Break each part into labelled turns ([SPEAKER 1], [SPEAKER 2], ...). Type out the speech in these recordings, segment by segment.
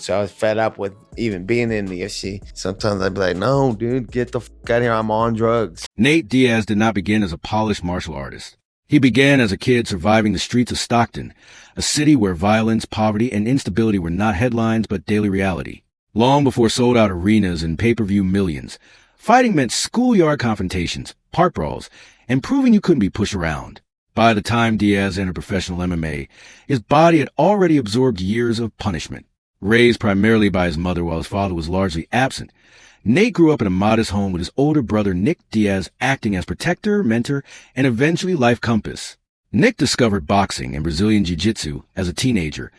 [SPEAKER 1] So I was fed up with even being in the UFC. Sometimes I'd be like, no, dude, get the fuck out of here. I'm on drugs.
[SPEAKER 2] Nate Diaz did not begin as a polished martial artist. He began as a kid surviving the streets of Stockton, a city where violence, poverty, and instability were not headlines but daily reality. Long before sold-out arenas and pay-per-view millions, fighting meant schoolyard confrontations, park brawls, and proving you couldn't be pushed around. By the time Diaz entered professional MMA, his body had already absorbed years of punishment. Raised primarily by his mother while his father was largely absent, Nate grew up in a modest home with his older brother Nick Diaz acting as protector, mentor, and eventually life compass. Nick discovered boxing and Brazilian jiu-jitsu as a teenager,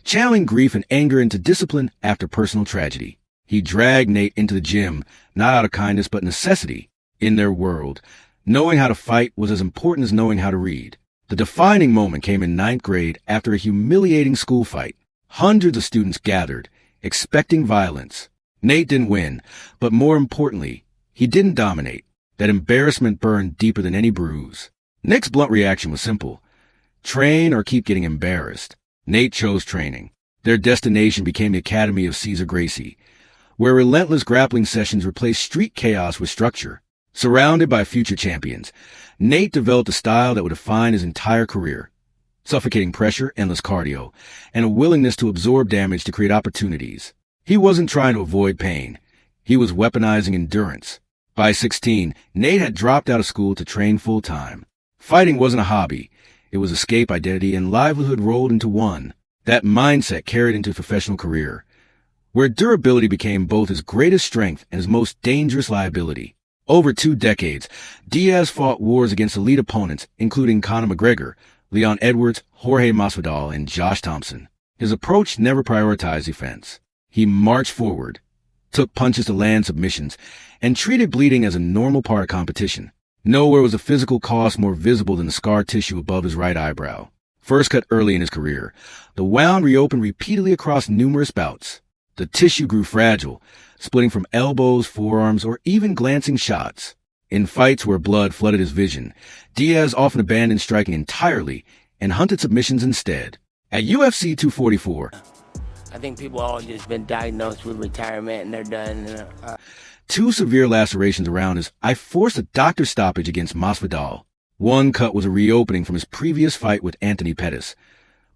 [SPEAKER 2] channeling grief and anger into discipline after personal tragedy. He dragged Nate into the gym, not out of kindness but necessity. In their world, knowing how to fight was as important as knowing how to read. The defining moment came in ninth grade after a humiliating school fight. Hundreds of students gathered, expecting violence. Nate didn't win, but more importantly, he didn't dominate. That embarrassment burned deeper than any bruise. Nick's blunt reaction was simple. Train or keep getting embarrassed. Nate chose training. Their destination became the Academy of Cesar Gracie, where relentless grappling sessions replaced street chaos with structure. Surrounded by future champions, Nate developed a style that would define his entire career. Suffocating pressure, endless cardio, and a willingness to absorb damage to create opportunities. He wasn't trying to avoid pain. He was weaponizing endurance. By 16, Nate had dropped out of school to train full-time. Fighting wasn't a hobby. It was escape, identity, and livelihood rolled into one. That mindset carried into his professional career, where durability became both his greatest strength and his most dangerous liability. Over 2 decades, Diaz fought wars against elite opponents, including Conor McGregor, Leon Edwards, Jorge Masvidal, and Josh Thompson. His approach never prioritized defense. He marched forward, took punches to land submissions, and treated bleeding as a normal part of competition. Nowhere was a physical cost more visible than the scar tissue above his right eyebrow. First cut early in his career, the wound reopened repeatedly across numerous bouts. The tissue grew fragile, splitting from elbows, forearms, or even glancing shots. In fights where blood flooded his vision, Diaz often abandoned striking entirely and hunted submissions instead. At UFC 244,
[SPEAKER 3] I think people all just been diagnosed with retirement and they're done.
[SPEAKER 2] 2 severe lacerations around his eye forced a doctor's stoppage against Masvidal. One cut was a reopening from his previous fight with Anthony Pettis,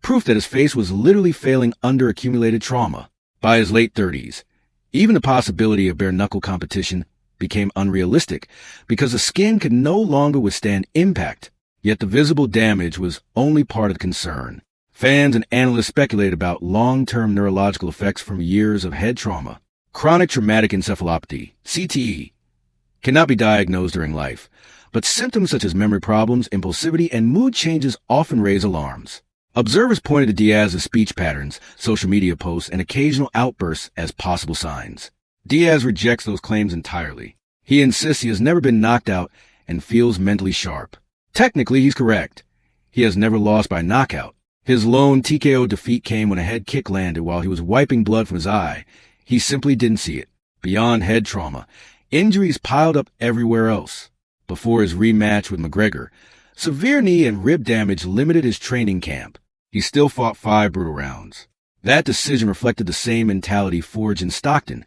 [SPEAKER 2] proof that his face was literally failing under accumulated trauma. By his late 30s, even the possibility of bare-knuckle competition became unrealistic because the skin could no longer withstand impact. Yet the visible damage was only part of the concern. Fans and analysts speculated about long-term neurological effects from years of head trauma. Chronic traumatic encephalopathy, CTE, cannot be diagnosed during life, but symptoms such as memory problems, impulsivity, and mood changes often raise alarms. Observers pointed to Diaz's speech patterns, social media posts, and occasional outbursts as possible signs. Diaz rejects those claims entirely. He insists he has never been knocked out and feels mentally sharp. Technically, he's correct. He has never lost by knockout. His lone TKO defeat came when a head kick landed while he was wiping blood from his eye. He simply didn't see it. Beyond head trauma, injuries piled up everywhere else. Before his rematch with McGregor, severe knee and rib damage limited his training camp. He still fought 5 brutal rounds. That decision reflected the same mentality forged in Stockton.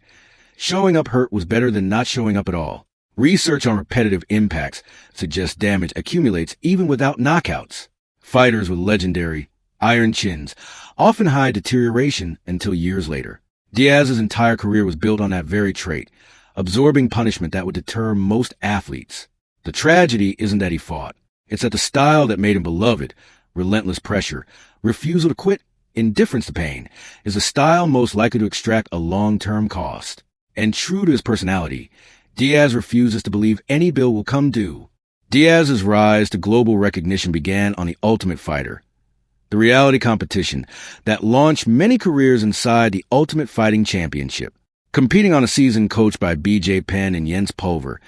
[SPEAKER 2] Showing up hurt was better than not showing up at all. Research on repetitive impacts suggests damage accumulates even without knockouts. Fighters with legendary iron chins often hide deterioration until years later. Diaz's entire career was built on that very trait, absorbing punishment that would deter most athletes. The tragedy isn't that he fought. It's that the style that made him beloved, relentless pressure, refusal to quit, indifference to pain, is a style most likely to extract a long-term cost. And true to his personality, Diaz refuses to believe any bill will come due. Diaz's rise to global recognition began on The Ultimate Fighter, the reality competition that launched many careers inside the Ultimate Fighting Championship. Competing on a season coached by B.J. Penn and Jens Pulver,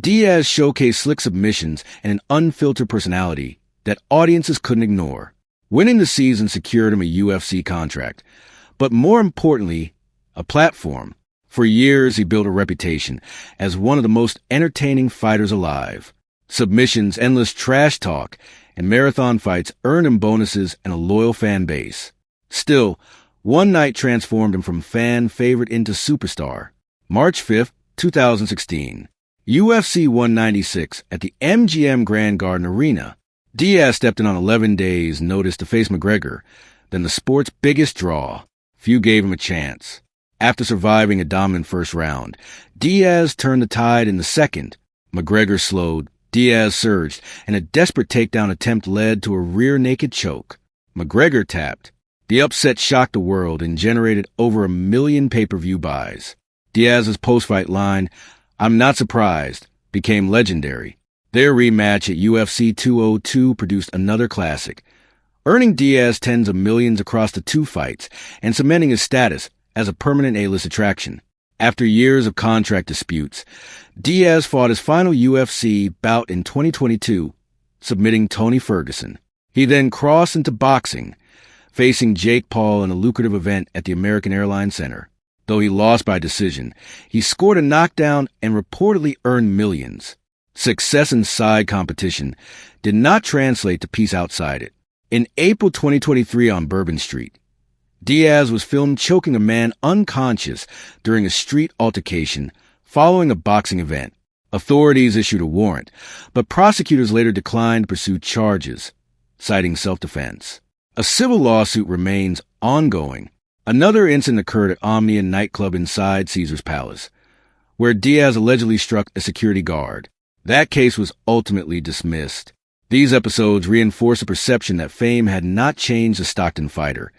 [SPEAKER 2] Diaz showcased slick submissions and an unfiltered personality that audiences couldn't ignore. Winning the season secured him a UFC contract, but more importantly, a platform. For years, he built a reputation as one of the most entertaining fighters alive. Submissions, endless trash talk, and marathon fights earned him bonuses and a loyal fan base. Still, One night transformed him from fan favorite into superstar. March 5th, 2016. UFC 196 at the MGM Grand Garden Arena. Diaz stepped in on 11 days' notice to face McGregor, then the sport's biggest draw. Few gave him a chance. After surviving a dominant first round, Diaz turned the tide in the second. McGregor slowed, Diaz surged, and a desperate takedown attempt led to a rear naked choke. McGregor tapped. The upset shocked the world and generated over 1 million pay-per-view buys. Diaz's post-fight line, "I'm not surprised," became legendary. Their rematch at UFC 202 produced another classic, earning Diaz tens of millions across the two fights and cementing his status as a permanent A-list attraction. After years of contract disputes, Diaz fought his final UFC bout in 2022, submitting Tony Ferguson. He then crossed into boxing, facing Jake Paul in a lucrative event at the American Airlines Center. Though he lost by decision, he scored a knockdown and reportedly earned millions. Success inside competition did not translate to peace outside it. In April 2023 on Bourbon Street, Diaz was filmed choking a man unconscious during a street altercation following a boxing event. Authorities issued a warrant, but prosecutors later declined to pursue charges, citing self-defense. A civil lawsuit remains ongoing. Another incident occurred at Omnia nightclub inside Caesar's Palace, where Diaz allegedly struck a security guard. That case was ultimately dismissed. These episodes reinforce the perception that fame had not changed the Stockton fighter.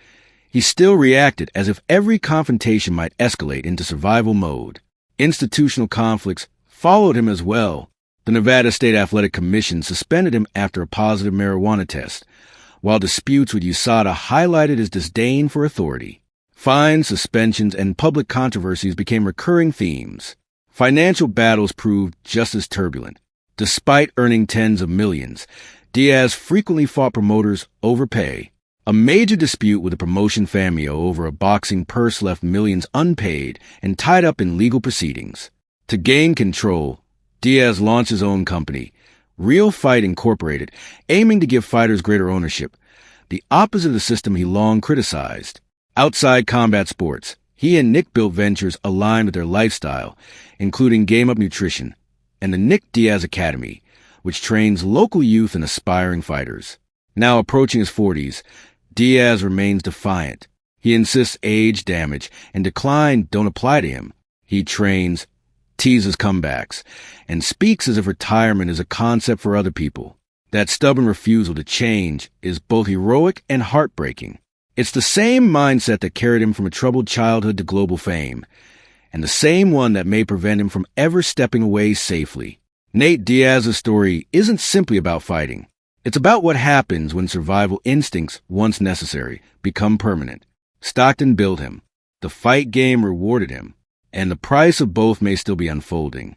[SPEAKER 2] He still reacted as if every confrontation might escalate into survival mode. Institutional conflicts followed him as well. The Nevada State Athletic Commission suspended him after a positive marijuana test, while disputes with USADA highlighted his disdain for authority. Fines, suspensions, and public controversies became recurring themes. Financial battles proved just as turbulent. Despite earning tens of millions, Diaz frequently fought promoters over pay. A major dispute with a promotion famio over a boxing purse left millions unpaid and tied up in legal proceedings. To gain control, Diaz launched his own company, Real Fight Incorporated, aiming to give fighters greater ownership, the opposite of the system he long criticized. Outside combat sports, he and Nick built ventures aligned with their lifestyle, including Game Up Nutrition and the Nick Diaz Academy, which trains local youth and aspiring fighters. Now approaching his 40s, Diaz remains defiant. He insists age, damage, and decline don't apply to him. He trains, teases comebacks, and speaks as if retirement is a concept for other people. That stubborn refusal to change is both heroic and heartbreaking. It's the same mindset that carried him from a troubled childhood to global fame, and the same one that may prevent him from ever stepping away safely. Nate Diaz's story isn't simply about fighting. It's about what happens when survival instincts, once necessary, become permanent. Stockton built him. The fight game rewarded him. And the price of both may still be unfolding.